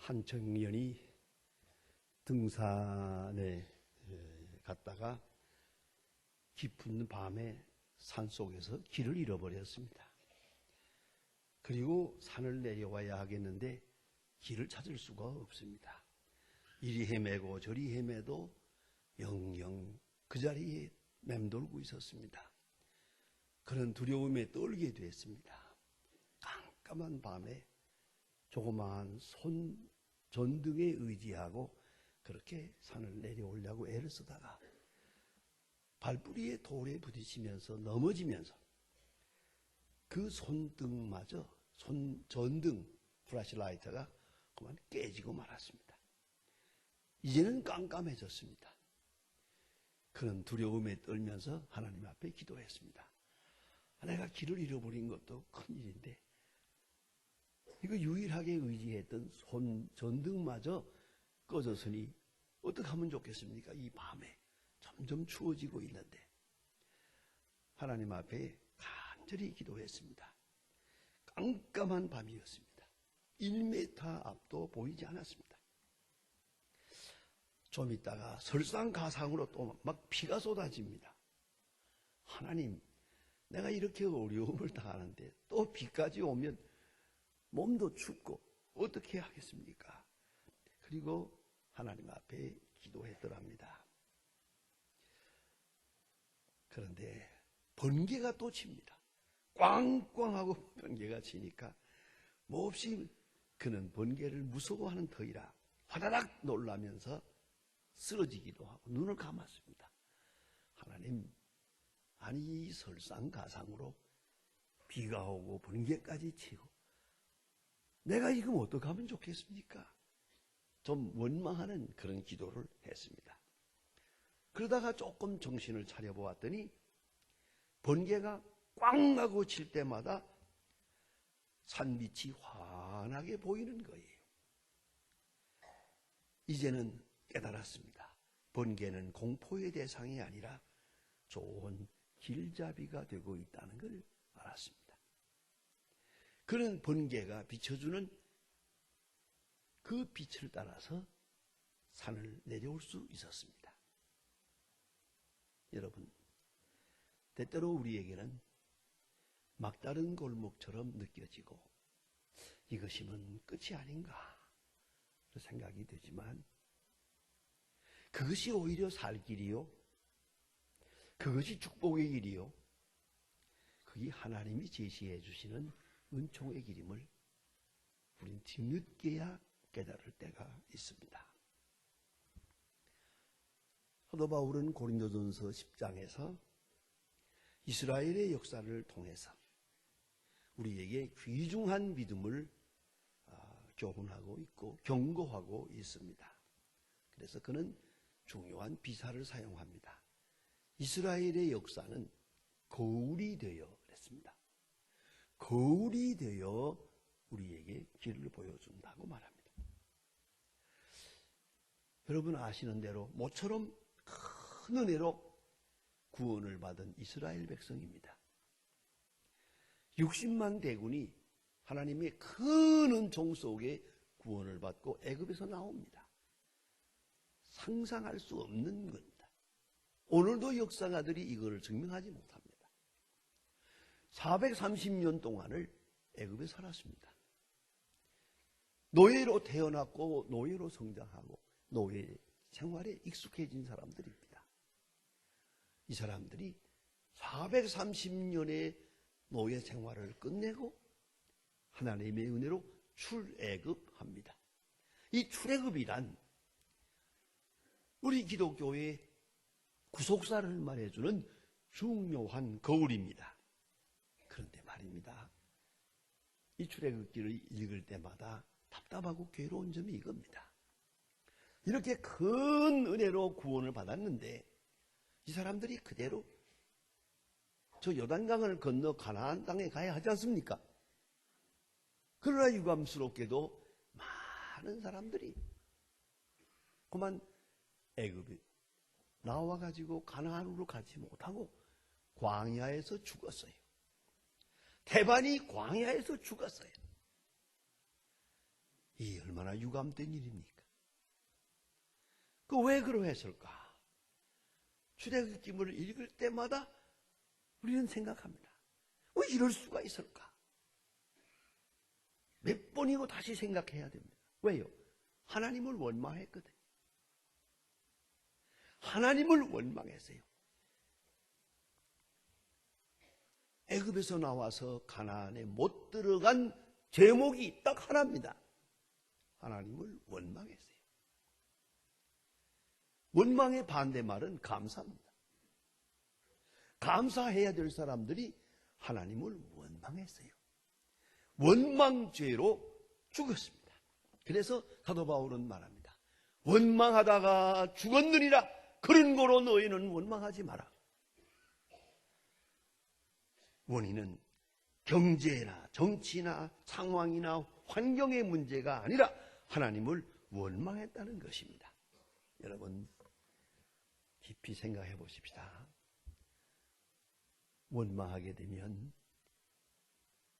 한 청년이 등산에 갔다가 깊은 밤에 산속에서 길을 잃어버렸습니다. 그리고 산을 내려와야 하겠는데 길을 찾을 수가 없습니다. 이리 헤매고 저리 헤매도 영영 그 자리에 맴돌고 있었습니다. 그런 두려움에 떨게 됐습니다. 깜깜한 밤에 조그마한 전등에 의지하고 그렇게 산을 내려오려고 애를 쓰다가 발뿌리에 돌에 부딪히면서 넘어지면서 그 손등마저 전등 플래시라이트가 그만 깨지고 말았습니다. 이제는 깜깜해졌습니다. 그런 두려움에 떨면서 하나님 앞에 기도했습니다. 내가 길을 잃어버린 것도 큰일인데 이거 유일하게 의지했던 전등마저 꺼졌으니 어떻게 하면 좋겠습니까? 이 밤에 점점 추워지고 있는데 하나님 앞에 간절히 기도했습니다. 깜깜한 밤이었습니다. 1m 앞도 보이지 않았습니다. 좀 있다가 설상가상으로 또 막 비가 쏟아집니다. 하나님, 내가 이렇게 어려움을 당하는데 또 비까지 오면 몸도 춥고 어떻게 하겠습니까? 그리고 하나님 앞에 기도했더랍니다. 그런데 번개가 또 칩니다. 꽝꽝하고 번개가 치니까 몹시 그는 번개를 무서워하는 터이라 화다닥 놀라면서 쓰러지기도 하고 눈을 감았습니다. 하나님, 아니 이 설상가상으로 비가 오고 번개까지 치고 내가 이거 어떻게 하면 좋겠습니까? 좀 원망하는 그런 기도를 했습니다. 그러다가 조금 정신을 차려보았더니 번개가 꽝 하고 칠 때마다 산빛이 환하게 보이는 거예요. 이제는 깨달았습니다. 번개는 공포의 대상이 아니라 좋은 길잡이가 되고 있다는 걸 알았습니다. 그런 번개가 비춰주는 그 빛을 따라서 산을 내려올 수 있었습니다. 여러분, 때때로 우리에게는 막다른 골목처럼 느껴지고 이것이면 끝이 아닌가 생각이 되지만 그것이 오히려 살 길이요, 그것이 축복의 길이요, 그게 하나님이 제시해 주시는 은총의 길임을 우린 뒤늦게야 깨달을 때가 있습니다. 사도 바울은 고린도전서 10장에서 이스라엘의 역사를 통해서 우리에게 귀중한 믿음을 교훈하고 있고 경고하고 있습니다. 그래서 그는 중요한 비사를 사용합니다. 이스라엘의 역사는 거울이 되어 그랬습니다. 거울이 되어 우리에게 길을 보여준다고 말합니다. 여러분 아시는 대로 모처럼 큰 은혜로 구원을 받은 이스라엘 백성입니다. 60만 대군이 하나님의 큰 은총 속에 구원을 받고 애굽에서 나옵니다. 상상할 수 없는 겁니다. 오늘도 역사가들이 이거를 증명하지 못합니다. 430년 동안을 애굽에 살았습니다. 노예로 태어났고 노예로 성장하고 노예 생활에 익숙해진 사람들입니다. 이 사람들이 430년의 노예 생활을 끝내고 하나님의 은혜로 출애굽합니다. 이 출애굽이란 우리 기독교의 구속사를 말해주는 중요한 거울입니다. 그런데 말입니다. 이 출애굽기를 읽을 때마다 답답하고 괴로운 점이 이겁니다. 이렇게 큰 은혜로 구원을 받았는데 이 사람들이 그대로 저 요단강을 건너 가나안 땅에 가야 하지 않습니까? 그러나 유감스럽게도 많은 사람들이 그만 애굽에 나와가지고 가나안으로 가지 못하고 광야에서 죽었어요. 대반이 광야에서 죽었어요. 이 얼마나 유감된 일입니까? 그 왜 그러했을까? 출애굽기를 읽을 때마다 우리는 생각합니다. 왜 이럴 수가 있을까? 몇 번이고 다시 생각해야 됩니다. 왜요? 하나님을 원망했거든요. 하나님을 원망했어요. 애굽에서 나와서 가나안에 못 들어간 제목이 딱 하나입니다. 하나님을 원망했어요. 원망의 반대말은 감사입니다. 감사해야 될 사람들이 하나님을 원망했어요. 원망죄로 죽었습니다. 그래서 사도 바울은 말합니다. 원망하다가 죽었느니라. 그런 거로 너희는 원망하지 마라. 원인은 경제나 정치나 상황이나 환경의 문제가 아니라 하나님을 원망했다는 것입니다. 여러분, 깊이 생각해 보십시다. 원망하게 되면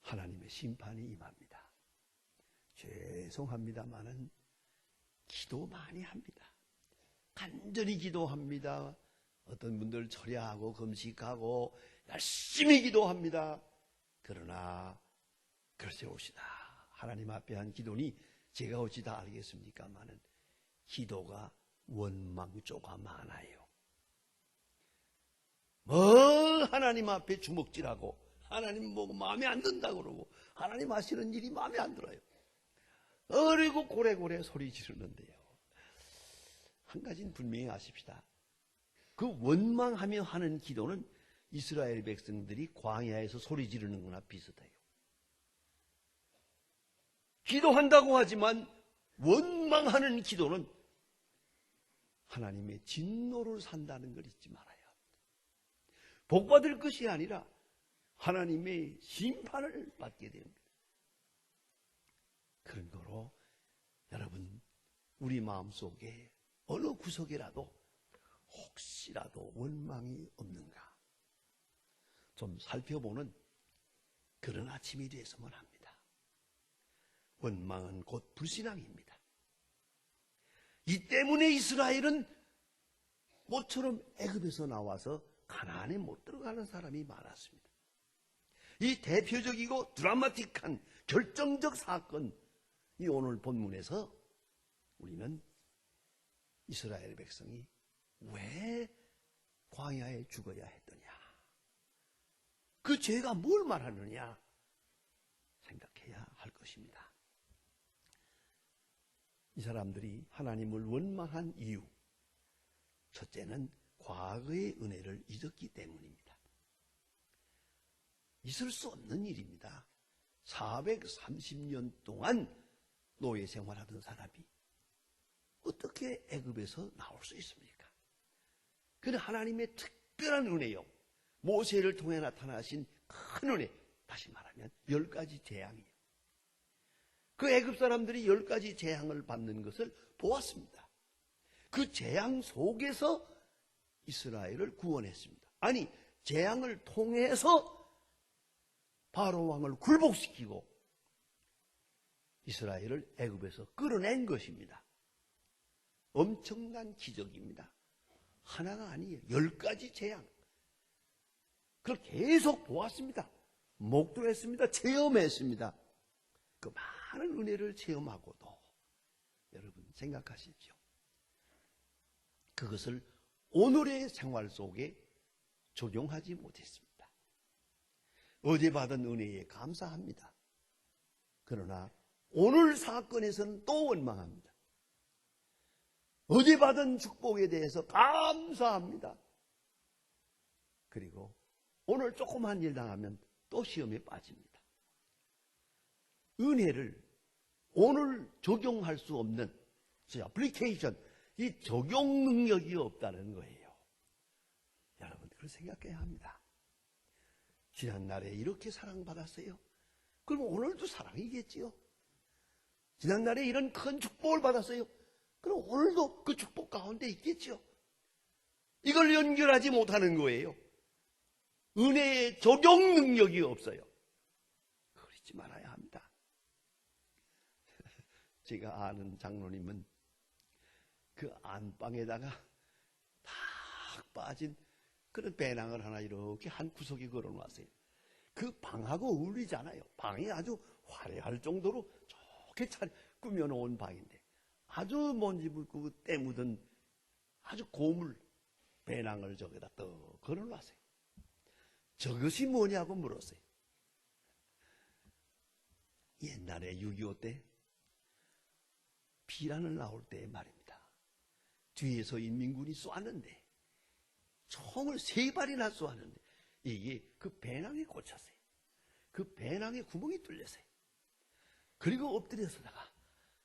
하나님의 심판이 임합니다. 죄송합니다마는 기도 많이 합니다. 간절히 기도합니다. 어떤 분들 철야하고 금식하고 열심히 기도합니다. 그러나 글쎄 옵시다. 하나님 앞에 한 기도니 제가 어찌 다 알겠습니까마는 기도가 원망조가 많아요. 뭐 하나님 앞에 주먹질하고 하나님 보고 마음에 안 든다고 그러고 하나님 하시는 일이 마음에 안 들어요. 어리고 고래고래 소리 지르는데요. 한 가지는 분명히 아십시다. 그 원망하며 하는 기도는 이스라엘 백성들이 광야에서 소리 지르는 거나 비슷해요. 기도한다고 하지만 원망하는 기도는 하나님의 진노를 산다는 걸 잊지 말아야 합니다. 복받을 것이 아니라 하나님의 심판을 받게 됩니다. 그런 거로 여러분, 우리 마음속에 어느 구석이라도 혹시라도 원망이 없는가 좀 살펴보는 그런 아침이 되었으면 합니다. 원망은 곧 불신앙입니다. 이 때문에 이스라엘은 모처럼 애굽에서 나와서 가나안에 못 들어가는 사람이 많았습니다. 이 대표적이고 드라마틱한 결정적 사건이 오늘 본문에서 우리는 이스라엘 백성이 왜 광야에 죽어야 했더냐, 그 죄가 뭘 말하느냐 생각해야 할 것입니다. 이 사람들이 하나님을 원망한 이유, 첫째는 과거의 은혜를 잊었기 때문입니다. 있을 수 없는 일입니다. 430년 동안 노예 생활하던 사람이 어떻게 애굽에서 나올 수 있습니까? 그는 하나님의 특별한 은혜요, 모세를 통해 나타나신 큰 은혜, 다시 말하면 10가지 재앙이에요. 그 애굽 사람들이 10가지 재앙을 받는 것을 보았습니다. 그 재앙 속에서 이스라엘을 구원했습니다. 아니, 재앙을 통해서 바로 왕을 굴복시키고 이스라엘을 애굽에서 끌어낸 것입니다. 엄청난 기적입니다. 하나가 아니에요. 10가지 재앙. 그걸 계속 보았습니다. 목도했습니다. 체험했습니다. 그 많은 은혜를 체험하고도 여러분 생각하십시오. 그것을 오늘의 생활 속에 적용하지 못했습니다. 어제 받은 은혜에 감사합니다. 그러나 오늘 사건에서는 또 원망합니다. 어제 받은 축복에 대해서 감사합니다. 그리고 오늘 조그만 일 당하면 또 시험에 빠집니다. 은혜를 오늘 적용할 수 없는 애플리케이션, 이 적용 능력이 없다는 거예요. 여러분, 그걸 생각해야 합니다. 지난날에 이렇게 사랑받았어요? 그럼 오늘도 사랑이겠지요? 지난날에 이런 큰 축복을 받았어요? 그럼 오늘도 그 축복 가운데 있겠지요? 이걸 연결하지 못하는 거예요. 은혜의 적용 능력이 없어요. 그걸 잊지 말아야 합니다. 제가 아는 장로님은 그 안방에다가 탁 빠진 그런 배낭을 하나 이렇게 한 구석에 걸어놨어요. 그 방하고 어울리지 않아요. 방이 아주 화려할 정도로 좋게 잘 꾸며놓은 방인데 아주 먼지 묻고 때 묻은 아주 고물 배낭을 저기다 떡 걸어놨어요. 저것이 뭐냐고 물었어요. 옛날에 6.25 때 피난을 나올 때 말입니다. 뒤에서 인민군이 쏘았는데 총을 3발이나 쏘았는데 이게 그 배낭에 꽂혔어요. 그 배낭에 구멍이 뚫렸어요. 그리고 엎드려서다가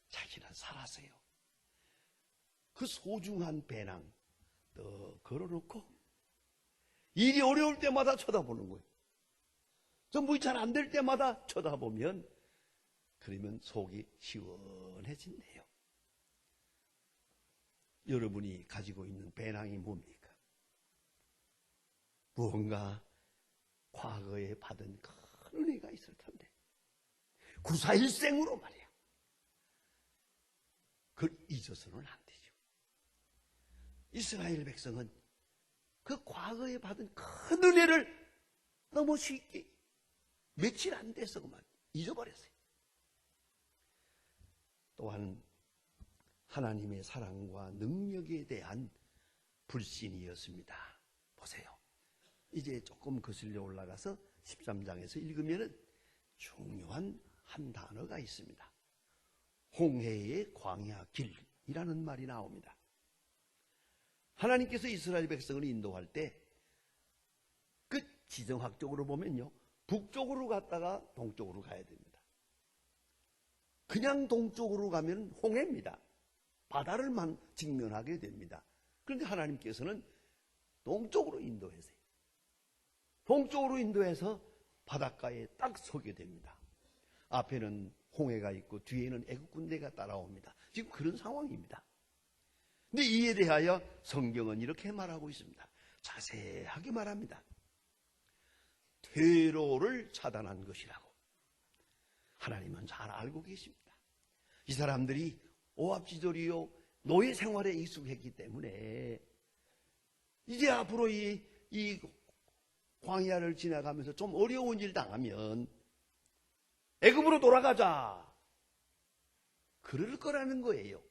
자기는 살았어요. 그 소중한 배낭 걸어놓고 일이 어려울 때마다 쳐다보는 거예요. 전부 잘 안 될 때마다 쳐다보면 그러면 속이 시원해진대요. 여러분이 가지고 있는 배낭이 뭡니까? 무언가 과거에 받은 큰 은혜가 있을 텐데 941생으로 말이야. 그걸 잊어서는 안 되죠. 이스라엘 백성은 그 과거에 받은 큰 은혜를 너무 쉽게 며칠 안 돼서 그만 잊어버렸어요. 또한 하나님의 사랑과 능력에 대한 불신이었습니다. 보세요. 이제 조금 거슬려 올라가서 13장에서 읽으면 중요한 한 단어가 있습니다. 홍해의 광야 길이라는 말이 나옵니다. 하나님께서 이스라엘 백성을 인도할 때 그 지정학적으로 보면요, 북쪽으로 갔다가 동쪽으로 가야 됩니다. 그냥 동쪽으로 가면 홍해입니다. 바다를만 직면하게 됩니다. 그런데 하나님께서는 동쪽으로 인도하세요. 동쪽으로 인도해서 바닷가에 딱 서게 됩니다. 앞에는 홍해가 있고 뒤에는 애국 군대가 따라옵니다. 지금 그런 상황입니다. 근데 이에 대하여 성경은 이렇게 말하고 있습니다. 자세하게 말합니다. 퇴로를 차단한 것이라고. 하나님은 잘 알고 계십니다. 이 사람들이 오합지졸이요 노예 생활에 익숙했기 때문에 이제 앞으로 이 광야를 지나가면서 좀 어려운 일 당하면 애굽으로 돌아가자 그럴 거라는 거예요.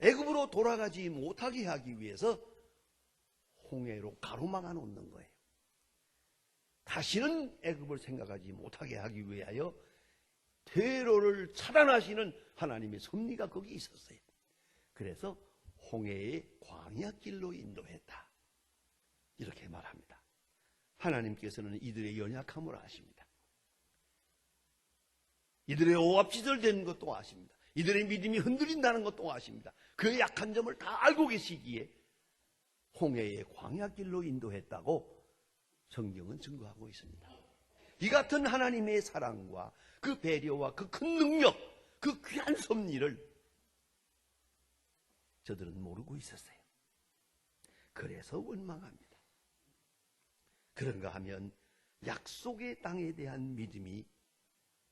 애굽으로 돌아가지 못하게 하기 위해서 홍해로 가로막아 놓는 거예요. 다시는 애굽을 생각하지 못하게 하기 위하여 퇴로를 차단하시는 하나님의 섭리가 거기 있었어요. 그래서 홍해의 광야길로 인도했다. 이렇게 말합니다. 하나님께서는 이들의 연약함을 아십니다. 이들의 오합지졸되는 것도 아십니다. 이들의 믿음이 흔들린다는 것도 아십니다. 그 약한 점을 다 알고 계시기에 홍해의 광야길로 인도했다고 성경은 증거하고 있습니다. 이 같은 하나님의 사랑과 그 배려와 그 큰 능력, 그 귀한 섭리를 저들은 모르고 있었어요. 그래서 원망합니다. 그런가 하면 약속의 땅에 대한 믿음이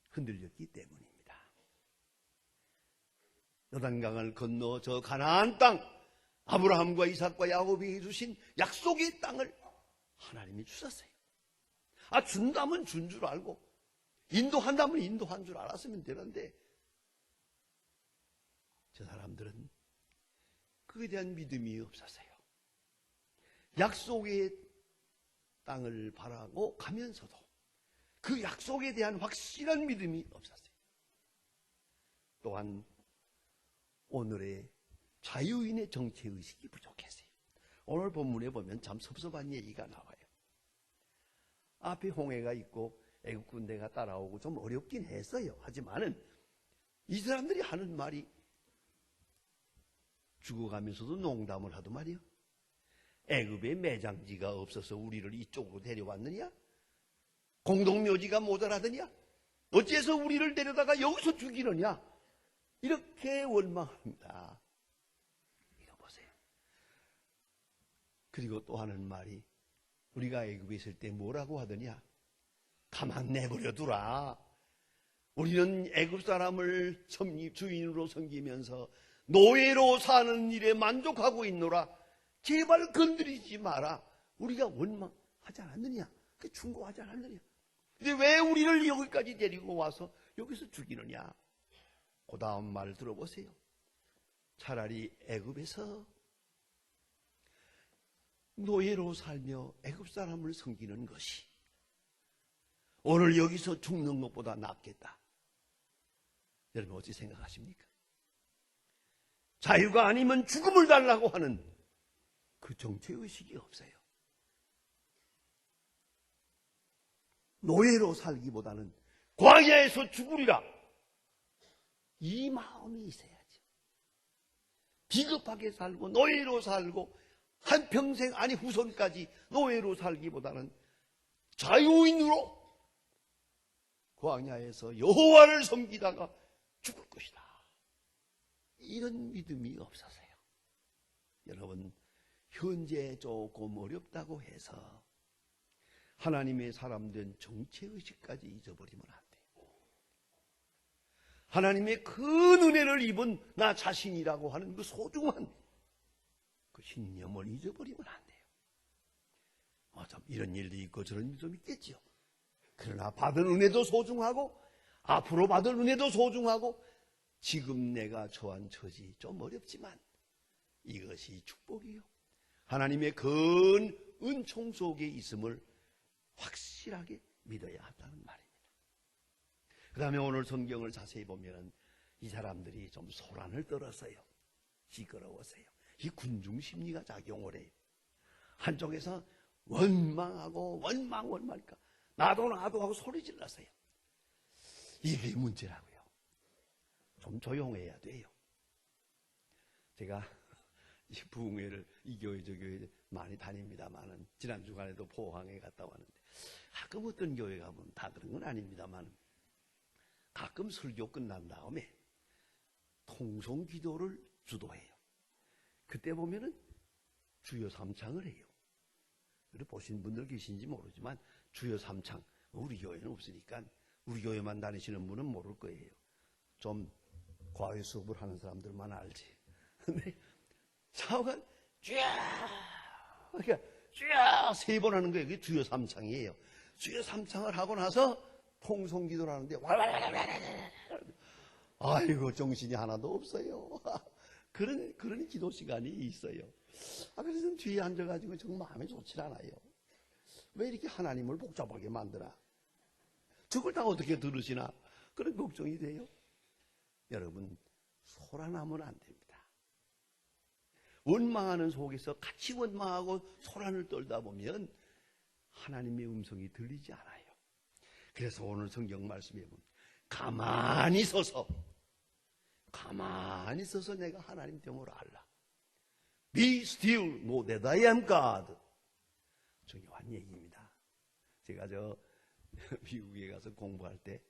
흔들렸기 때문입니다. 요단강을 건너 저 가나안 땅, 아브라함과 이삭과 야곱이 주신 약속의 땅을 하나님이 주셨어요. 준다면 준 줄 알고 인도한다면 인도한 줄 알았으면 되는데 저 사람들은 그에 대한 믿음이 없었어요. 약속의 땅을 바라고 가면서도 그 약속에 대한 확실한 믿음이 없었어요. 또한 오늘의 자유인의 정체의식이 부족했어요. 오늘 본문에 보면 참 섭섭한 얘기가 나와요. 앞에 홍해가 있고 애국 군대가 따라오고 좀 어렵긴 했어요. 하지만은 이 사람들이 하는 말이 죽어가면서도 농담을 하도 말이요. 애굽에 매장지가 없어서 우리를 이쪽으로 데려왔느냐? 공동묘지가 모자라더냐? 어째서 우리를 데려다가 여기서 죽이느냐? 이렇게 원망합니다. 이거 보세요. 그리고 또 하는 말이 우리가 애굽에 있을 때 뭐라고 하더냐? 가만 내버려 두라. 우리는 애굽 사람을 주인으로 섬기면서 노예로 사는 일에 만족하고 있노라. 제발 건드리지 마라. 우리가 원망하지 않았느냐? 충고하지 않았느냐? 근데 왜 우리를 여기까지 데리고 와서 여기서 죽이느냐? 그 다음 말 들어보세요. 차라리 애굽에서 노예로 살며 애굽 사람을 섬기는 것이 오늘 여기서 죽는 것보다 낫겠다. 여러분 어찌 생각하십니까? 자유가 아니면 죽음을 달라고 하는 그 정체의식이 없어요. 노예로 살기보다는 광야에서 죽으리라, 이 마음이 있어야죠. 비겁하게 살고 노예로 살고 한평생 아니 후손까지 노예로 살기보다는 자유인으로 광야에서 여호와를 섬기다가 죽을 것이다. 이런 믿음이 없어서요. 여러분, 현재 조금 어렵다고 해서 하나님의 사람 된 정체의식까지 잊어버리면 안 돼요. 하나님의 큰 은혜를 입은 나 자신이라고 하는 그 소중한 그 신념을 잊어버리면 안 돼요. 참 이런 일도 있고 저런 일도 있겠지요. 그러나 받은 은혜도 소중하고 앞으로 받을 은혜도 소중하고 지금 내가 처한 처지 좀 어렵지만 이것이 축복이요. 하나님의 큰 은총 속에 있음을 확실하게 믿어야 한다는 말입니다. 그 다음에 오늘 성경을 자세히 보면 이 사람들이 좀 소란을 떨었어요. 시끄러웠어요. 이 군중 심리가 작용을 해요. 한쪽에서 원망하고 원망하니까 나도 하고 소리 질렀어요. 이게 문제라고요. 좀 조용해야 돼요. 제가 이 부흥회를 이 교회 저 교회 많이 다닙니다만은 지난 주간에도 포항에 갔다 왔는데 가끔 어떤 교회 가면 다 그런 건 아닙니다만 가끔 설교 끝난 다음에 통성 기도를 주도해요. 그때 보면은 주여 삼창을 해요. 보신 분들 계신지 모르지만 주여 삼창, 우리 교회는 없으니까 우리 교회만 다니시는 분은 모를 거예요. 좀 과외 수업을 하는 사람들만 알지. 근데 사업은 쫙 세 번 하는 거예요. 그게 주여 삼창이에요. 주여 삼창을 하고 나서 통성 기도를 하는데 아이고 정신이 하나도 없어요. 그런 기도 시간이 있어요. 그래서 뒤에 앉아가지고 정말 마음이 좋지 않아요. 왜 이렇게 하나님을 복잡하게 만드나? 저걸 다 어떻게 들으시나? 그런 걱정이 돼요. 여러분, 소란하면 안 됩니다. 원망하는 속에서 같이 원망하고 소란을 떨다 보면 하나님의 음성이 들리지 않아요. 그래서 오늘 성경 말씀에 보면 가만히 서서 내가 하나님 됨을 알라. Be still, know that I am God. 중요한 얘기입니다. 제가 미국에 가서 공부할 때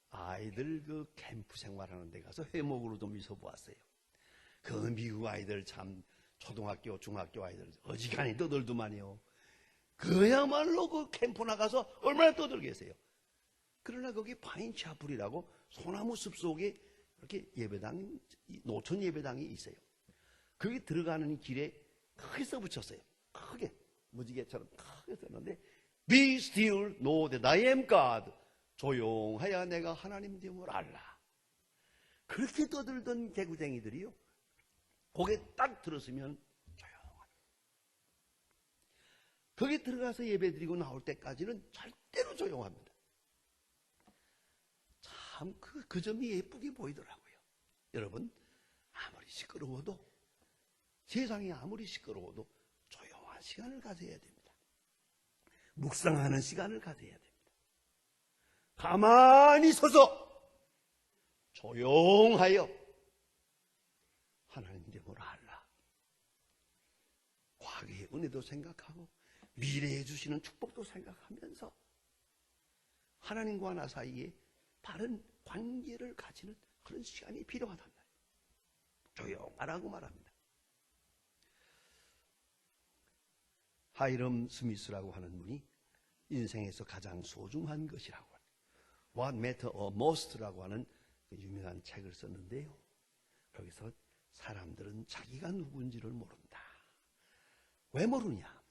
아이들 그 캠프 생활하는 데 가서 회목으로 좀 있어보았어요. 그 미국 아이들 참 초등학교, 중학교 아이들 어지간히 떠들더만요. 그야말로 그 캠프 나가서 얼마나 떠들겠어요. 그러나 거기 파인차플이라고 소나무 숲 속에 이렇게 예배당, 노천 예배당이 있어요. 거기 들어가는 길에 크게 써붙였어요. 크게 무지개처럼 크게 썼는데 Be still, know that I am God. 조용하여 내가 하나님 됨을 알라. 그렇게 떠들던 개구쟁이들이요, 거기에 딱 들었으면 조용하다. 거기 들어가서 예배드리고 나올 때까지는 절대로 조용합니다. 참 그 점이 예쁘게 보이더라고요. 여러분, 아무리 시끄러워도, 세상이 아무리 시끄러워도 조용한 시간을 가져야 됩니다. 묵상하는 시간을 가져야 됩니다. 가만히 서서 조용하여 하나님 됨을 알라. 과거의 은혜도 생각하고 미래에 주시는 축복도 생각하면서 하나님과 나 사이에 바른 관계를 가지는 그런 시간이 필요하단 말이에요. 조용하라고 말합니다. 하이럼 스미스라고 하는 분이 인생에서 가장 소중한 것이라고 합니다. What Matters Most라고 하는 유명한 책을 썼는데요. 거기서 사람들은 자기가 누군지를 모른다. 왜 모르냐?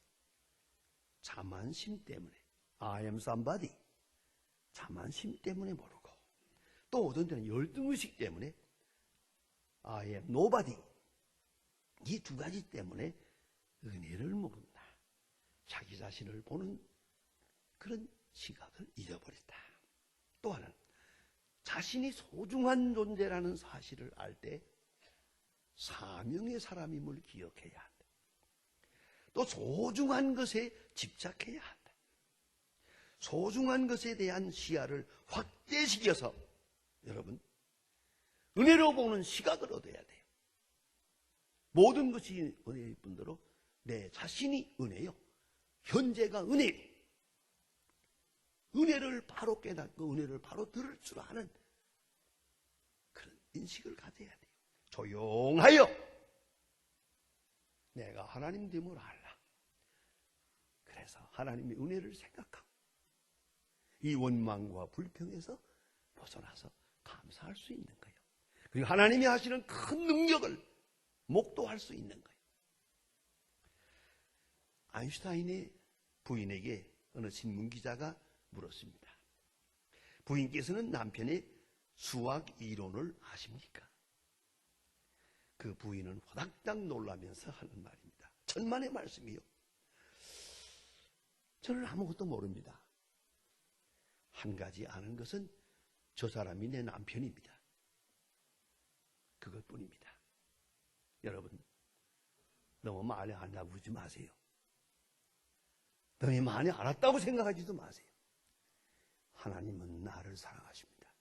자만심 때문에. I am somebody. 자만심 때문에 모르고, 또 어떤 때는 열등의식 때문에 I am nobody. 이 두 가지 때문에 은혜를 모른다. 자기 자신을 보는 그런 시각을 잊어버린다. 또 하나는 자신이 소중한 존재라는 사실을 알 때 사명의 사람임을 기억해야 한다. 또 소중한 것에 집착해야 한다. 소중한 것에 대한 시야를 확대시켜서 여러분 은혜로 보는 시각을 얻어야 돼요. 모든 것이 은혜일 뿐더러 내 자신이 은혜요. 현재가 은혜. 은혜를 바로 깨닫고 은혜를 바로 들을 줄 아는 그런 인식을 가져야 돼요. 조용하여 내가 하나님 됨을 알라. 그래서 하나님의 은혜를 생각하고 이 원망과 불평에서 벗어나서 감사할 수 있는 거예요. 그리고 하나님이 하시는 큰 능력을 목도할 수 있는 거예요. 아인슈타인의 부인에게 어느 신문기자가 물었습니다. 부인께서는 남편의 수학 이론을 아십니까? 그 부인은 화닥닥 놀라면서 하는 말입니다. 천만의 말씀이요. 저는 아무것도 모릅니다. 한 가지 아는 것은 저 사람이 내 남편입니다. 그것뿐입니다. 여러분, 너무 많이 알아보지 마세요. 너무 많이 알았다고 생각하지도 마세요. 하나님은 나를 사랑하십니다.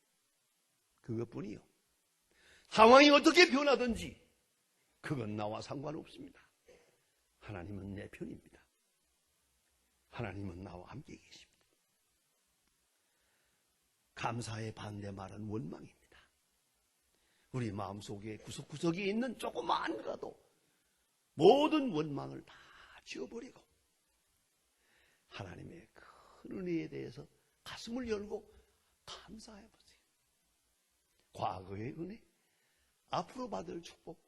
그것뿐이요. 상황이 어떻게 변하든지 그건 나와 상관없습니다. 하나님은 내 편입니다. 하나님은 나와 함께 계십니다. 감사의 반대말은 원망입니다. 우리 마음속에 구석구석에 있는 조그만 거라도 모든 원망을 다 지워버리고 하나님의 큰 은혜에 대해서 가슴을 열고 감사해 보세요. 과거의 은혜, 앞으로 받을 축복,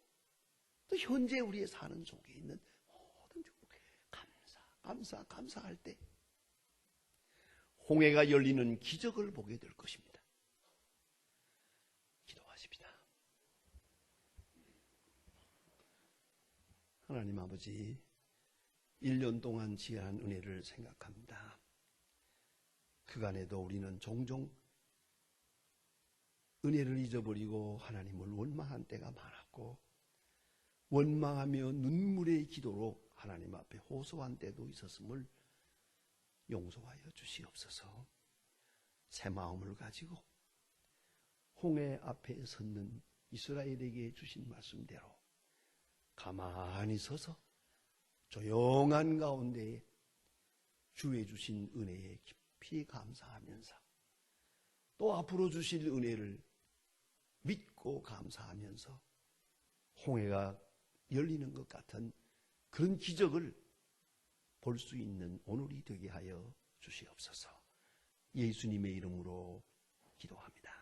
또 현재 우리의 사는 속에 있는 모든 축복, 감사할 때 홍해가 열리는 기적을 보게 될 것입니다. 기도하십시다. 하나님 아버지, 1년 동안 지한 은혜를 생각합니다. 그간에도 우리는 종종 은혜를 잊어버리고 하나님을 원망한 때가 많았고 원망하며 눈물의 기도로 하나님 앞에 호소한 때도 있었음을 용서하여 주시옵소서. 새 마음을 가지고 홍해 앞에 섰는 이스라엘에게 주신 말씀대로 가만히 서서 조용한 가운데에 주의 주신 은혜에 깊이 감사하면서 또 앞으로 주실 은혜를 믿고 감사하면서 홍해가 열리는 것 같은 그런 기적을 볼 수 있는 오늘이 되게 하여 주시옵소서. 예수님의 이름으로 기도합니다.